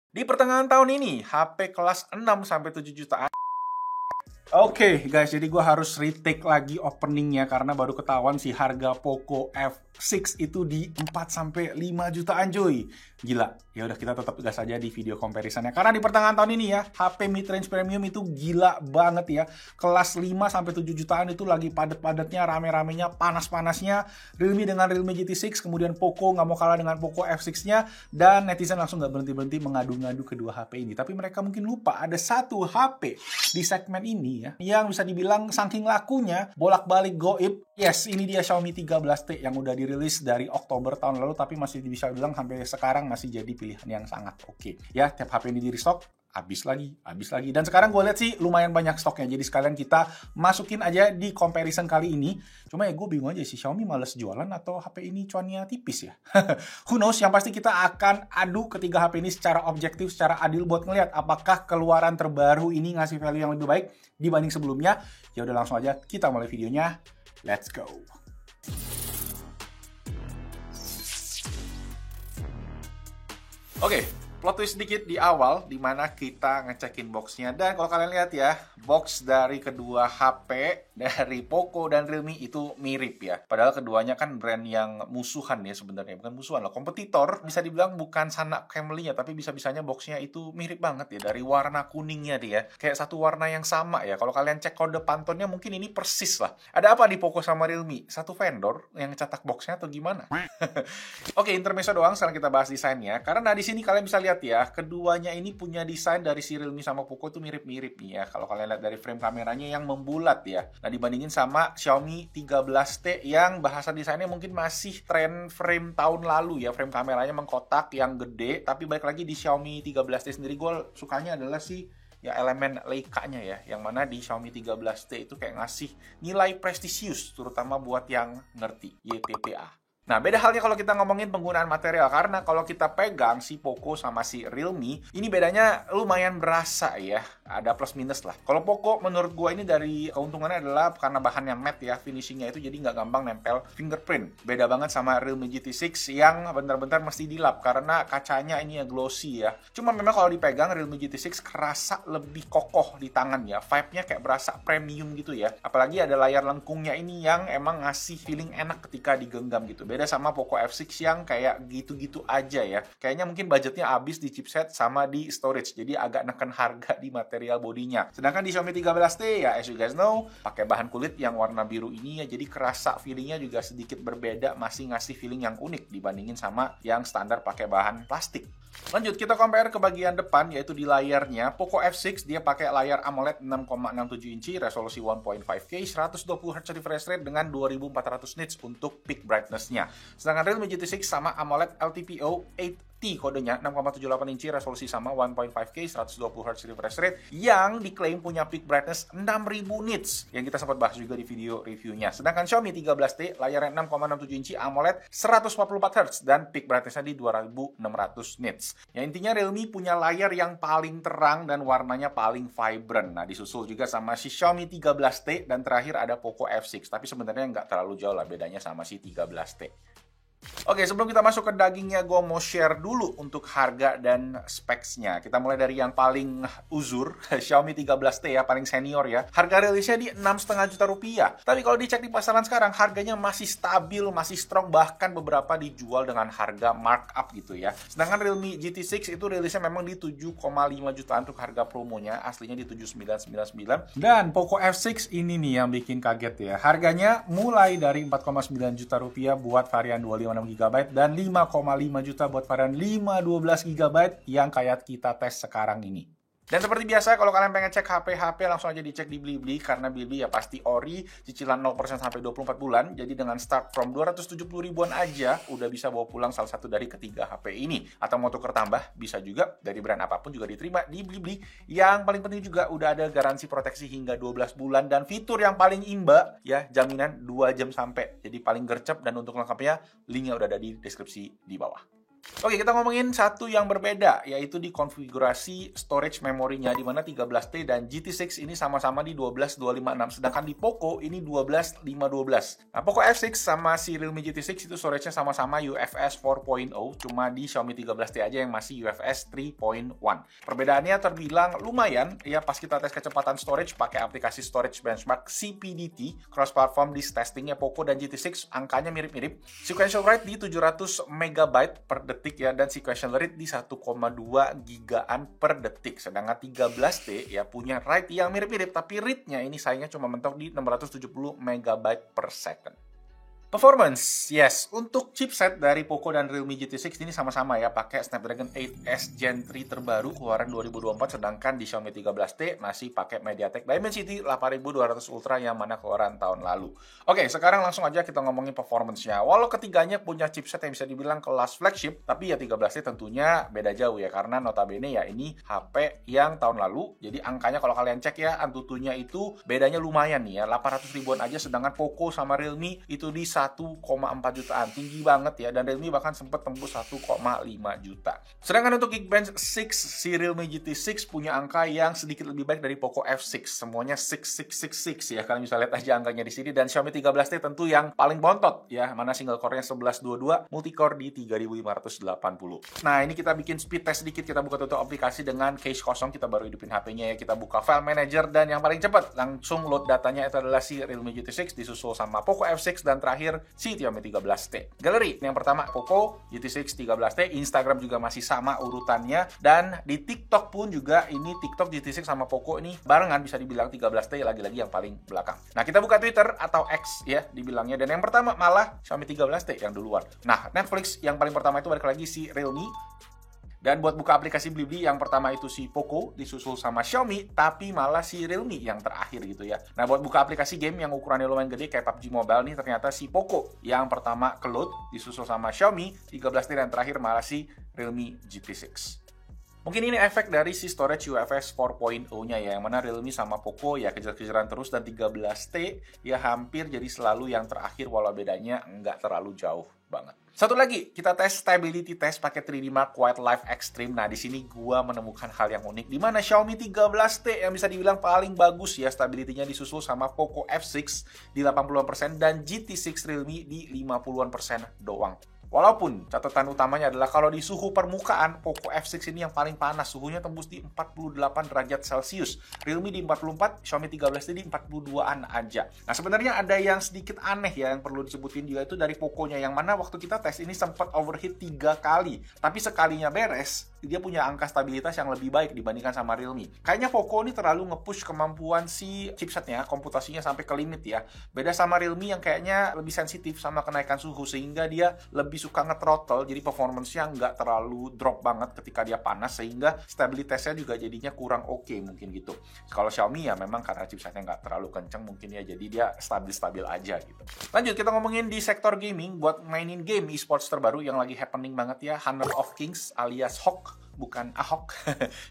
Di pertengahan tahun ini, HP kelas 6-7 jutaan. Oke, guys, jadi gue harus retake lagi openingnya karena baru ketahuan si harga Poco F6 itu di 4-5 jutaan cuy. Gila. Ya udah, kita tetap gas aja di video comparisonnya. Karena di pertengahan tahun ini ya, HP mid-range premium itu gila banget ya. Kelas 5-7 jutaan itu lagi padat-padatnya, rame-ramenya, panas-panasnya. Realme dengan Realme GT6, kemudian Poco nggak mau kalah dengan Poco F6-nya. Dan netizen langsung nggak berhenti-berhenti mengadu-ngadu kedua HP ini. Tapi mereka mungkin lupa, ada satu HP di segmen ini ya, yang bisa dibilang saking lakunya bolak-balik goib. Yes, ini dia Xiaomi 13T yang udah dirilis dari Oktober tahun lalu, tapi masih bisa bilang sampai sekarang masih jadi pilihan yang sangat oke. Ya, tiap HP ini di restock, habis lagi. Dan sekarang gue lihat sih lumayan banyak stoknya. Jadi sekalian kita masukin aja di comparison kali ini. Cuma ya gue bingung aja sih, Xiaomi males jualan atau HP ini cuannya tipis ya? Who knows, yang pasti kita akan adu ketiga HP ini secara objektif, secara adil buat ngeliat apakah keluaran terbaru ini ngasih value yang lebih baik dibanding sebelumnya. Ya udah, langsung aja kita mulai videonya. Let's go. Oke, plot twist sedikit di awal, di mana kita ngecekin boxnya. Dan kalau kalian lihat ya, box dari kedua HP, dari Poco dan Realme itu mirip ya. Padahal keduanya kan brand yang musuhan ya sebenarnya. Bukan musuhan lah, kompetitor. Bisa dibilang bukan sanak family-nya, tapi bisa-bisanya boxnya itu mirip banget ya. Dari warna kuningnya dia, kayak satu warna yang sama ya. Kalau kalian cek kode Pantone-nya mungkin ini persis lah. Ada apa di Poco sama Realme? Satu vendor yang cetak boxnya atau gimana? Oke, intermezzo doang, sekarang kita bahas desainnya. Karena di sini kalian bisa lihat ya, keduanya ini punya desain dari si Realme sama Poco itu mirip-mirip nih ya. Kalau kalian lihat dari frame kameranya yang membulat ya. Nah, dibandingin sama Xiaomi 13T yang bahasa desainnya mungkin masih tren frame tahun lalu ya. Frame kameranya mengkotak yang gede, tapi balik lagi di Xiaomi 13T sendiri gue sukanya adalah si ya elemen Leica-nya ya, yang mana di Xiaomi 13T itu kayak ngasih nilai prestisius, terutama buat yang ngerti YTPA. Nah, beda halnya kalau kita ngomongin penggunaan material, karena kalau kita pegang si Poco sama si Realme, ini bedanya lumayan berasa ya, ada plus minus lah. Kalau Poco menurut gua ini dari keuntungannya adalah karena bahan yang matte ya, finishingnya itu jadi nggak gampang nempel fingerprint. Beda banget sama Realme GT6 yang bentar-bentar mesti dilap karena kacanya ini ya glossy ya. Cuma memang kalau dipegang Realme GT6 kerasa lebih kokoh di tangan ya, vibe-nya kayak berasa premium gitu ya. Apalagi ada layar lengkungnya ini yang emang ngasih feeling enak ketika digenggam gitu. Beda sama Poco F6 yang kayak gitu-gitu aja ya. Kayaknya mungkin budgetnya habis di chipset sama di storage. Jadi agak neken harga di material bodinya. Sedangkan di Xiaomi 13T ya, as you guys know, pakai bahan kulit yang warna biru ini ya. Jadi kerasa feelingnya juga sedikit berbeda. Masih ngasih feeling yang unik dibandingin sama yang standar pakai bahan plastik. Lanjut, kita compare ke bagian depan, yaitu di layarnya. Poco F6 dia pakai layar AMOLED 6,67 inci, resolusi 1.5K, 120Hz refresh rate dengan 2400 nits untuk peak brightness-nya. Sedangkan Realme GT6 sama AMOLED LTPO 8T kodenya, 6,78 inci, resolusi sama 1.5K, 120Hz refresh rate, yang diklaim punya peak brightness 6000 nits, yang kita sempat bahas juga di video reviewnya. Sedangkan Xiaomi 13T, layarnya 6,67 inci AMOLED 144Hz, dan peak brightness-nya di 2600 nits. Ya, intinya Realme punya layar yang paling terang dan warnanya paling vibrant. Nah, disusul juga sama si Xiaomi 13T, dan terakhir ada Poco F6. Tapi sebenarnya nggak terlalu jauh lah bedanya sama si 13T. Oke, sebelum kita masuk ke dagingnya, gue mau share dulu untuk harga dan specs-nya. Kita mulai dari yang paling uzur, Xiaomi 13T ya, paling senior ya. Harga rilisnya di 6,5 juta rupiah. Tapi kalau dicek di pasaran sekarang, harganya masih stabil, masih strong, bahkan beberapa dijual dengan harga markup gitu ya. Sedangkan Realme GT6 itu rilisnya memang di 7,5 jutaan untuk harga promonya, aslinya di 7,999. Dan Poco F6 ini nih yang bikin kaget ya. Harganya mulai dari 4,9 juta rupiah buat varian 256GB dan 5,5 juta buat varian 512GB yang kayak kita tes sekarang ini. Dan seperti biasa, kalau kalian pengen cek HP langsung aja dicek di Blibli, karena Blibli ya pasti ori, cicilan 0% sampai 24 bulan. Jadi dengan start from 270 ribuan aja, udah bisa bawa pulang salah satu dari ketiga HP ini. Atau mau tuker tambah, bisa juga, dari brand apapun juga diterima di Blibli. Yang paling penting juga udah ada garansi proteksi hingga 12 bulan, dan fitur yang paling imba, ya jaminan 2 jam sampai. Jadi paling gercep, dan untuk lengkapnya, linknya udah ada di deskripsi di bawah. Oke, kita ngomongin satu yang berbeda, yaitu di konfigurasi storage memorinya, di mana 13T dan GT6 ini sama-sama di 12256, sedangkan di Poco ini 12512. Nah, Poco F6 sama si Realme GT6 itu storage-nya sama-sama UFS 4.0, cuma di Xiaomi 13T aja yang masih UFS 3.1. Perbedaannya terbilang lumayan, ya pas kita tes kecepatan storage pakai aplikasi storage benchmark CPDT, cross-platform disk testingnya Poco dan GT6, angkanya mirip-mirip. Sequential write di 700 MB per detik ya, dan sequential read di 1,2 gigaan per detik. Sedangkan 13T ya punya write yang mirip-mirip, tapi read-nya ini sayangnya cuma mentok di 670 MB per second. Performance, yes, untuk chipset dari Poco dan Realme GT6 ini sama-sama ya, pakai Snapdragon 8S Gen 3 terbaru keluaran 2024, sedangkan di Xiaomi 13T masih pakai MediaTek Dimensity 8200 Ultra yang mana keluaran tahun lalu. Oke, sekarang langsung aja kita ngomongin performance-nya. Walau ketiganya punya chipset yang bisa dibilang kelas flagship, tapi ya 13T tentunya beda jauh ya, karena notabene ya ini HP yang tahun lalu, jadi angkanya kalau kalian cek ya, Antutunya itu bedanya lumayan nih ya, 800 ribuan aja, sedangkan Poco sama Realme itu di 1,4 jutaan, tinggi banget ya, dan Realme bahkan sempat tembus 1,5 juta. Sedangkan untuk Geekbench 6, si Realme GT6 punya angka yang sedikit lebih baik dari Poco F6, semuanya 6666 ya, kalian bisa lihat aja angkanya di sini, dan Xiaomi 13T tentu yang paling bontot ya, mana single core-nya 1122, multi-core di 3580. Nah, ini kita bikin speed test sedikit, kita buka tutup aplikasi dengan case kosong, kita baru hidupin HP-nya ya, kita buka file manager, dan yang paling cepat langsung load datanya itu adalah si Realme GT6 disusul sama Poco F6, dan terakhir si Xiaomi 13T. Galeri, yang pertama Poco, GT6, 13T, Instagram juga masih sama urutannya, dan di TikTok pun juga ini TikTok GT6 sama Poco ini barengan, bisa dibilang 13T lagi-lagi yang paling belakang. Nah, kita buka Twitter atau X ya dibilangnya, dan yang pertama malah Xiaomi 13T yang duluan. Nah, Netflix yang paling pertama itu balik lagi si Realme. Dan buat buka aplikasi Blibli, yang pertama itu si Poco, disusul sama Xiaomi, tapi malah si Realme yang terakhir gitu ya. Nah, buat buka aplikasi game yang ukurannya lumayan gede kayak PUBG Mobile nih, ternyata si Poco yang pertama ke-load, disusul sama Xiaomi 13T, dan terakhir malah si Realme GT6. Mungkin ini efek dari si storage UFS 4.0-nya ya, yang mana Realme sama Poco ya kejar-kejaran terus, dan 13T ya hampir jadi selalu yang terakhir, walau bedanya nggak terlalu jauh banget. Satu lagi, kita tes stability test pakai 3D Mark Wildlife Extreme. Nah, di sini gua menemukan hal yang unik, di mana Xiaomi 13T yang bisa dibilang paling bagus ya stability-nya, disusul sama Poco F6 di 80% dan GT6 Realme di 50% doang. Walaupun catatan utamanya adalah kalau di suhu permukaan, Poco F6 ini yang paling panas, suhunya tembus di 48 derajat Celcius. Realme di 44, Xiaomi 13T di 42-an aja. Nah, sebenarnya ada yang sedikit aneh ya yang perlu disebutin juga, itu dari Poco-nya, yang mana waktu kita tes ini sempat overheat 3 kali. Tapi sekalinya beres, dia punya angka stabilitas yang lebih baik dibandingkan sama Realme. Kayaknya Poco ini terlalu nge-push kemampuan si chipsetnya, komputasinya sampai ke limit ya. Beda sama Realme yang kayaknya lebih sensitif sama kenaikan suhu, sehingga dia lebih suka nge-throttle, jadi performance-nya nggak terlalu drop banget ketika dia panas, sehingga stabilitasnya juga jadinya kurang oke mungkin gitu. Kalau Xiaomi ya memang karena chipsetnya nggak terlalu kenceng mungkin ya, jadi dia stabil-stabil aja gitu. Lanjut, kita ngomongin di sektor gaming, buat mainin game esports terbaru yang lagi happening banget ya, Honor of Kings alias HOK, bukan Ahok.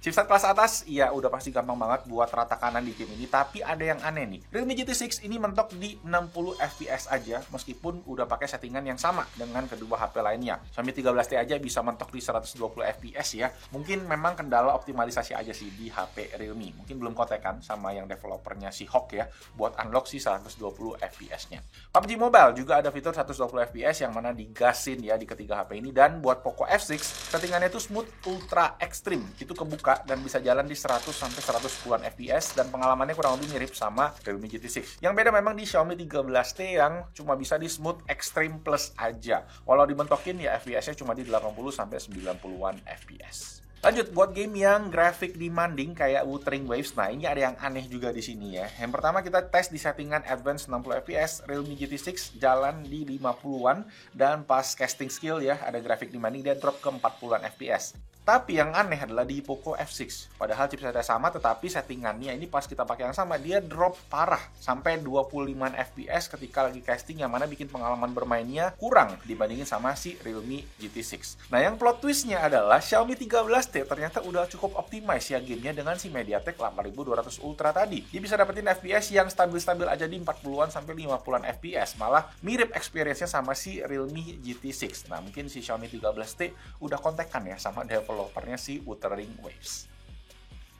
Chipset kelas atas, ya udah pasti gampang banget buat rata kanan di game ini, tapi ada yang aneh nih. Realme GT6 ini mentok di 60 FPS aja, meskipun udah pakai settingan yang sama dengan kedua HP lainnya. Xiaomi 13T aja bisa mentok di 120 FPS ya. Mungkin memang kendala optimalisasi aja sih di HP Realme. Mungkin belum kontekan sama yang developernya si HOK ya, buat unlock sih 120 FPS-nya. PUBG Mobile juga ada fitur 120 FPS yang mana digasin ya di ketiga HP ini, dan buat Poco F6, settingannya itu smooth ultra ekstrim, itu kebuka dan bisa jalan di 100 sampai 110-an FPS, dan pengalamannya kurang lebih mirip sama Realme GT6. Yang beda memang di Xiaomi 13T yang cuma bisa di smooth extreme plus aja. Walau dibentokin ya FPS-nya cuma di 80 sampai 90-an FPS. Lanjut, buat game yang grafik demanding kayak Wuthering Waves, nah ini ada yang aneh juga di sini ya. Yang pertama kita tes di settingan advance 60 fps, Realme GT6 jalan di 50-an, dan pas casting skill ya ada grafik demanding dia drop ke 40-an fps. Tapi yang aneh adalah di Poco F6, padahal chipsetnya sama, tetapi settingannya ini pas kita pakai yang sama, dia drop parah sampai 25 fps ketika lagi casting, yang mana bikin pengalaman bermainnya kurang dibandingin sama si Realme GT6. Nah, yang plot twistnya adalah Xiaomi 13 13T ternyata udah cukup optimize ya gamenya dengan si MediaTek 8200 Ultra tadi. Dia bisa dapetin FPS yang stabil-stabil aja di 40-an sampai 50-an FPS. Malah mirip experience-nya sama si Realme GT6. Nah, mungkin si Xiaomi 13T udah kontekan ya sama developernya si Wuthering Waves.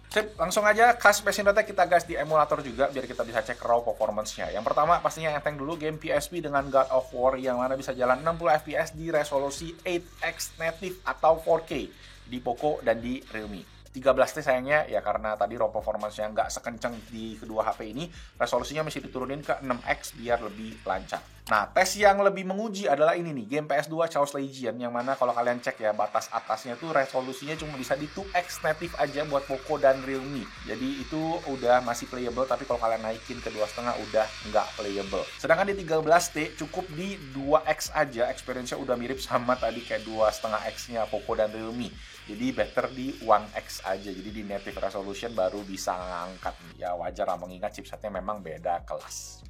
Sip, langsung aja kas Passion.tech kita gas di emulator juga biar kita bisa cek raw performance-nya. Yang pertama pastinya enteng dulu game PSP dengan God of War yang mana bisa jalan 60 FPS di resolusi 8X native atau 4K di Poco dan di Realme. 13T sayangnya ya karena tadi raw performance-nya nggak sekenceng di kedua HP ini, resolusinya mesti diturunin ke 6X biar lebih lancar. Nah, tes yang lebih menguji adalah ini nih, game PS2 Chaos Legion, yang mana kalau kalian cek ya, batas atasnya tuh resolusinya cuma bisa di 2X native aja buat Poco dan Realme. Jadi itu udah masih playable, tapi kalau kalian naikin ke 2,5 udah nggak playable. Sedangkan di 13T cukup di 2X aja, experience-nya udah mirip sama tadi kayak 2,5X-nya Poco dan Realme. Jadi better di 1X aja, jadi di native resolution baru bisa ngangkat. Ya wajar lah mengingat chipsetnya memang beda kelas.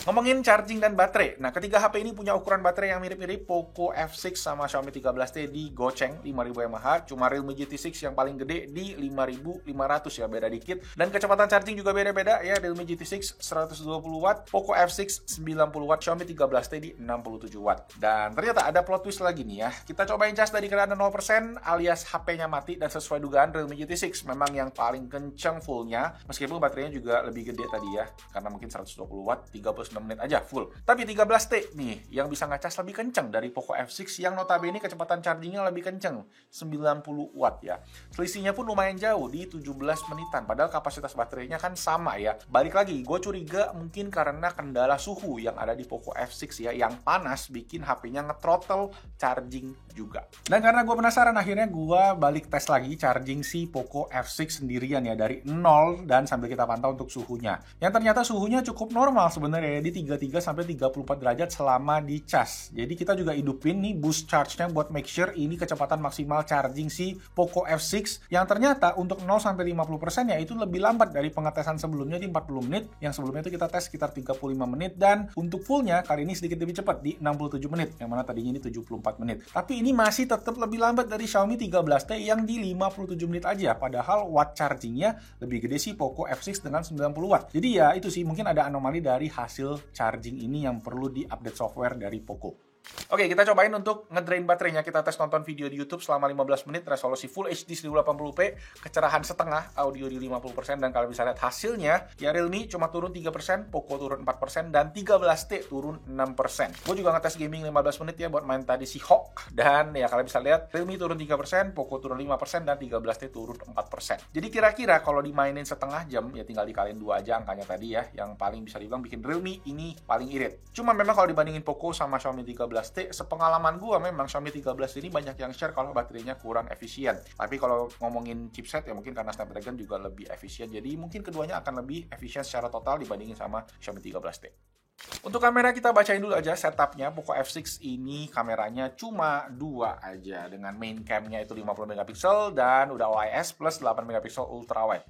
Ngomongin charging dan baterai. Nah, ketiga HP ini punya ukuran baterai yang mirip-mirip. Poco F6 sama Xiaomi 13T di goceng 5000 mAh. Cuma Realme GT6 yang paling gede di 5500 ya, beda dikit. Dan kecepatan charging juga beda-beda ya. Realme GT6 120 watt, Poco F6 90 watt, Xiaomi 13T di 67 watt. Dan ternyata ada plot twist lagi nih ya. Kita cobain cas dari keadaan 0% alias HP-nya mati, dan sesuai dugaan Realme GT6 memang yang paling kenceng fullnya. Meskipun baterainya juga lebih gede tadi ya, karena mungkin 120 watt, 39 menit aja full. Tapi 13T nih yang bisa ngecas lebih kenceng dari Poco F6 yang notabene kecepatan chargingnya lebih kenceng, 90 watt ya. Selisihnya pun lumayan jauh di 17 menitan, padahal kapasitas baterainya kan sama ya. Balik lagi, gue curiga mungkin karena kendala suhu yang ada di Poco F6 ya, yang panas bikin HP-nya nge-throttle charging juga. Dan karena gue penasaran, akhirnya gue balik tes lagi charging si Poco F6 sendirian ya, dari 0 dan sambil kita pantau untuk suhunya. Yang ternyata suhunya cukup normal sebenarnya, di 33 sampai 34 derajat selama dicas. Jadi kita juga hidupin nih boost charge-nya buat make sure ini kecepatan maksimal charging si Poco F6 yang ternyata untuk 0 sampai 50% ya itu lebih lambat dari pengetesan sebelumnya di 40 menit. Yang sebelumnya itu kita tes sekitar 35 menit, dan untuk fullnya kali ini sedikit lebih cepat di 67 menit, yang mana tadinya ini 74 menit. Tapi ini masih tetap lebih lambat dari Xiaomi 13T yang di 57 menit aja, padahal watt chargingnya lebih gede sih Poco F6 dengan 90 watt. Jadi ya itu sih mungkin ada anomali dari hasil charging ini yang perlu di-update software dari Poco. Oke, kita cobain untuk ngedrain baterainya. Kita tes nonton video di YouTube selama 15 menit, resolusi Full HD 1080p, kecerahan setengah, audio di 50%, dan kalau bisa lihat hasilnya, ya Realme cuma turun 3%, Poco turun 4%, dan 13T turun 6%. Gue juga ngetes gaming 15 menit ya buat main tadi si Hawk, dan ya kalian bisa lihat Realme turun 3%, Poco turun 5%, dan 13T turun 4%. Jadi kira-kira kalau dimainin setengah jam, ya tinggal dikaliin 2 aja angkanya tadi ya, yang paling bisa dibilang bikin Realme ini paling irit. Cuma memang kalau dibandingin Poco sama Xiaomi 13T, sepengalaman gua memang Xiaomi 13 ini banyak yang share kalau baterainya kurang efisien. Tapi kalau ngomongin chipset ya mungkin karena Snapdragon juga lebih efisien. Jadi mungkin keduanya akan lebih efisien secara total dibandingin sama Xiaomi 13T. Untuk kamera kita bacain dulu aja setupnya. Poco F6 ini kameranya cuma 2 aja, dengan main cam-nya itu 50 megapiksel dan udah OIS plus 8 megapiksel ultra wide.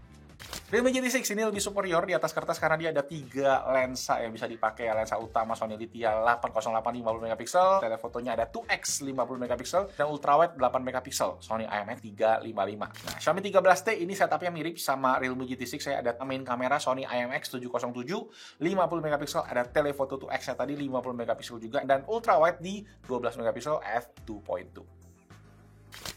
Realme GT6 ini lebih superior di atas kertas karena dia ada 3 lensa yang bisa dipakai. Lensa utama Sony Lithia 808 50 megapiksel, telefotonya ada 2x 50 megapiksel, dan ultrawide 8 megapiksel Sony IMX 355. Nah, Xiaomi 13T ini setupnya mirip sama Realme GT6. Saya ada main kamera Sony IMX 707 50 megapiksel, ada telefoto 2x nya tadi 50 megapiksel juga, dan ultrawide di 12 megapiksel f2.2.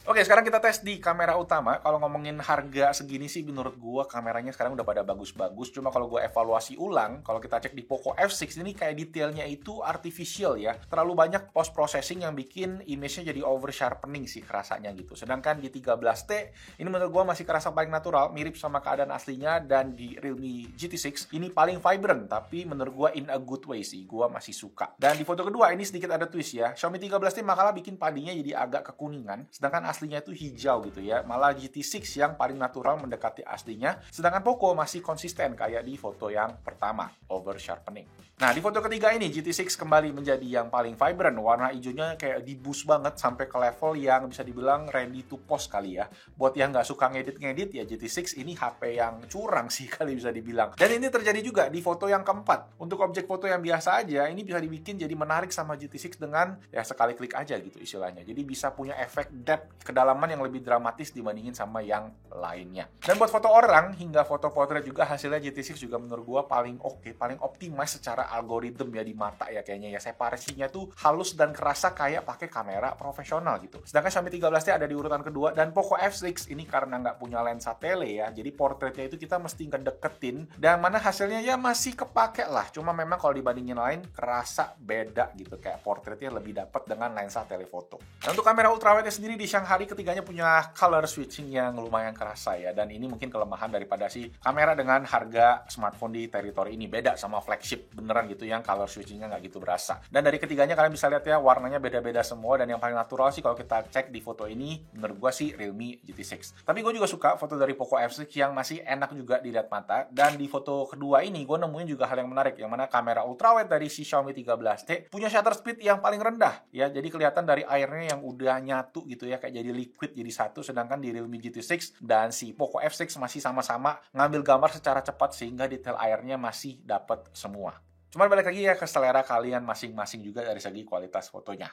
Oke, sekarang kita tes di kamera utama. Kalau ngomongin harga segini sih, menurut gua kameranya sekarang udah pada bagus-bagus. Cuma kalau gua evaluasi ulang, kalau kita cek di Poco F6 ini kayak detailnya itu artificial ya. Terlalu banyak post processing yang bikin image-nya jadi over sharpening sih kerasanya gitu. Sedangkan di 13T ini menurut gua masih kerasa paling natural, mirip sama keadaan aslinya. Dan di Realme GT6 ini paling vibrant, tapi menurut gua in a good way sih. Gua masih suka. Dan di foto kedua ini sedikit ada twist ya. Xiaomi 13T makalah bikin padinya jadi agak kekuningan, sedangkan aslinya itu hijau gitu ya. Malah GT6 yang paling natural mendekati aslinya, sedangkan Poco masih konsisten kayak di foto yang pertama, over sharpening. Nah, di foto ketiga ini GT6 kembali menjadi yang paling vibrant. Warna hijaunya kayak di boost banget sampai ke level yang bisa dibilang ready to post kali ya. Buat yang nggak suka ngedit-ngedit ya, GT6 ini HP yang curang sih kali bisa dibilang. Dan ini terjadi juga di foto yang keempat. Untuk objek foto yang biasa aja, ini bisa dibikin jadi menarik sama GT6 dengan ya sekali klik aja gitu istilahnya. Jadi bisa punya efek depth kedalaman yang lebih dramatis dibandingin sama yang lainnya. Dan buat foto orang hingga foto portrait juga hasilnya GT6 juga menurut gua paling oke, paling optimize secara algoritma ya di mata ya kayaknya ya. Separasinya tuh halus dan kerasa kayak pakai kamera profesional gitu. Sedangkan Xiaomi 13T ada di urutan kedua dan Poco F6 ini karena nggak punya lensa tele ya, jadi portraitnya itu kita mesti ngedeketin dan mana hasilnya ya masih kepake lah. Cuma memang kalau dibandingin lain kerasa beda gitu, kayak portraitnya lebih dapat dengan lensa telefoto. Nah, untuk kamera ultrawide sendiri di Shanghai ketiganya punya color switching yang lumayan kerasa ya, dan ini mungkin kelemahan daripada si kamera dengan harga smartphone di teritori ini. Beda sama flagship beneran gitu yang color switchingnya nggak gitu berasa. Dan dari ketiganya kalian bisa lihat ya warnanya beda-beda semua, dan yang paling natural sih kalau kita cek di foto ini menurut gua sih Realme GT6. Tapi gue juga suka foto dari Poco F6 yang masih enak juga dilihat mata, dan di foto kedua ini gue nemuin juga hal yang menarik, yang mana kamera ultrawide dari si Xiaomi 13T punya shutter speed yang paling rendah ya, jadi kelihatan dari airnya yang udah nyatu gitu ya, kayak jadi liquid jadi satu. Sedangkan di Realme GT6 dan si Poco F6 masih sama-sama ngambil gambar secara cepat sehingga detail airnya masih dapat semua. Cuman balik lagi ya ke selera kalian masing-masing juga dari segi kualitas fotonya.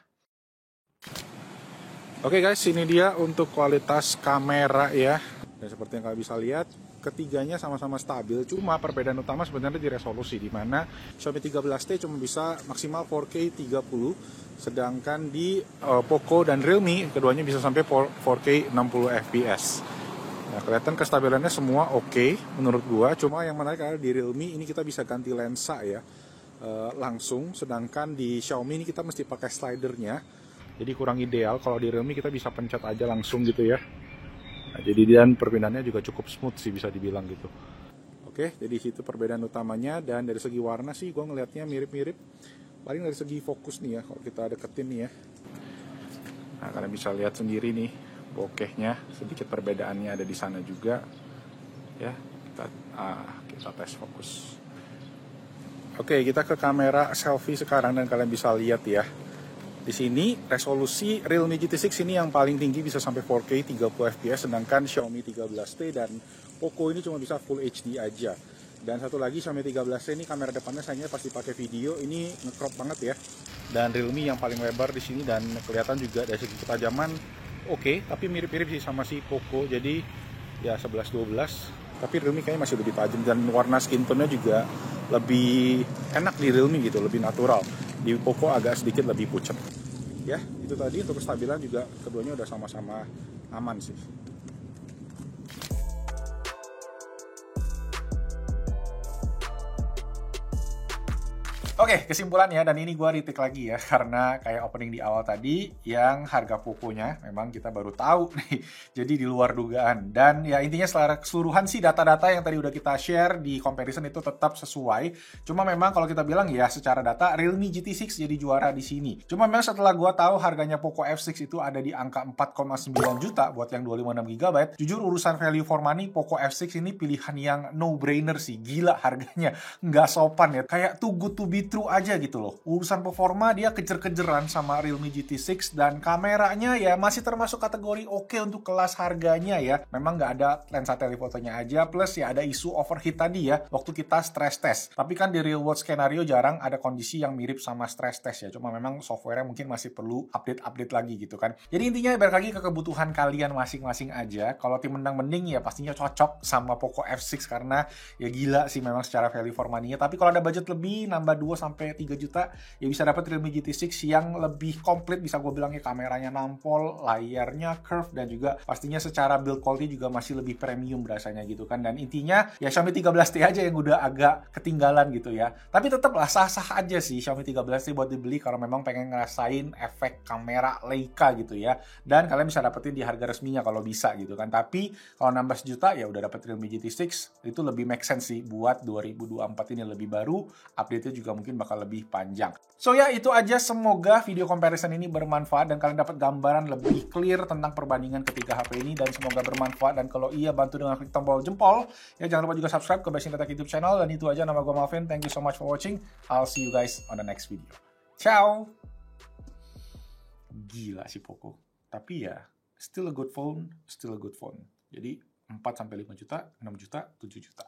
Oke guys, ini dia untuk kualitas kamera ya. Dan seperti yang kalian bisa lihat, ketiganya sama-sama stabil. Cuma perbedaan utama sebenarnya di resolusi, di mana Xiaomi 13T cuma bisa maksimal 4K 30, sedangkan di Poco dan Realme keduanya bisa sampai 4K 60 fps. Nah, kelihatan kestabilannya semua oke menurut gua. Cuma yang menarik adalah di Realme ini kita bisa ganti lensa ya langsung, sedangkan di Xiaomi ini kita mesti pakai slidernya. Jadi kurang ideal. Kalau di Realme kita bisa pencet aja langsung gitu ya. Nah, jadi dan perpindahannya juga cukup smooth sih bisa dibilang gitu. Oke, jadi situ perbedaan utamanya. Dan dari segi warna sih gue ngelihatnya mirip-mirip. Paling dari segi fokus nih ya, kalau kita deketin nih ya. Nah, kalian bisa lihat sendiri nih bokehnya, sedikit perbedaannya ada di sana juga. Ya, kita tes fokus. Oke, kita ke kamera selfie sekarang dan kalian bisa lihat ya. Di sini resolusi Realme GT6 ini yang paling tinggi bisa sampai 4K 30 fps, sedangkan Xiaomi 13T dan Poco ini cuma bisa Full HD aja. Dan satu lagi Xiaomi 13T ini kamera depannya sayangnya pasti pakai video, ini nge-crop banget ya. Dan Realme yang paling lebar di sini dan kelihatan juga dari segi ketajaman oke, tapi mirip-mirip sih sama si Poco, jadi ya 11-12. Tapi Realme kayaknya masih lebih tajam dan warna skin tone-nya juga lebih enak di Realme gitu, lebih natural. Di Poco agak sedikit lebih pucat. Ya, itu tadi untuk kestabilan juga keduanya udah sama-sama aman sih. Oke, kesimpulannya, dan ini gue retake lagi ya, karena kayak opening di awal tadi, yang harga Poco-nya memang kita baru tahu nih, jadi di luar dugaan. Dan ya intinya secara keseluruhan sih data-data yang tadi udah kita share di comparison itu tetap sesuai. Cuma memang kalau kita bilang ya secara data, Realme GT6 jadi juara di sini. Cuma memang setelah gue tahu harganya Poco F6 itu ada di angka 4,9 juta buat yang 256GB, jujur urusan value for money, Poco F6 ini pilihan yang no-brainer sih. Gila harganya, nggak sopan ya, kayak too good to be true aja gitu loh. Urusan performa dia kejer-kejeran sama Realme GT6, dan kameranya ya masih termasuk kategori oke untuk kelas harganya ya. Memang nggak ada lensa telefotonya aja, plus ya ada isu overheat tadi ya waktu kita stress test. Tapi kan di real world skenario jarang ada kondisi yang mirip sama stress test ya. Cuma memang software-nya mungkin masih perlu update-update lagi gitu kan. Jadi intinya balik lagi ke kebutuhan kalian masing-masing aja. Kalau tim menang mending ya pastinya cocok sama Poco F6 karena ya gila sih memang secara value for money-nya. Tapi kalau ada budget lebih, nambah 2-3 juta, ya bisa dapat Realme GT6 yang lebih komplit, bisa gue bilang ya, kameranya nampol, layarnya curve, dan juga pastinya secara build quality juga masih lebih premium berasanya gitu kan. Dan intinya ya Xiaomi 13T aja yang udah agak ketinggalan gitu ya. Tapi tetap lah sah-sah aja sih Xiaomi 13T buat dibeli kalau memang pengen ngerasain efek kamera Leica gitu ya. Dan kalian bisa dapetin di harga resminya kalau bisa gitu kan. Tapi kalau nambah sejuta ya udah dapet Realme GT6, itu lebih make sense sih buat 2024 ini, lebih baru, update-nya juga mungkin bakal lebih panjang. So ya itu aja, semoga video comparison ini bermanfaat dan kalian dapat gambaran lebih clear tentang perbandingan ketiga HP ini, dan semoga bermanfaat. Dan kalau iya, bantu dengan klik tombol jempol ya, jangan lupa juga subscribe ke Bashing Tech YouTube channel. Dan itu aja, nama gue Malvin, thank you so much for watching, I'll see you guys on the next video. Ciao. Gila si Poco, tapi ya still a good phone, still a good phone. Jadi 4-5 juta, 6 juta, 7 juta.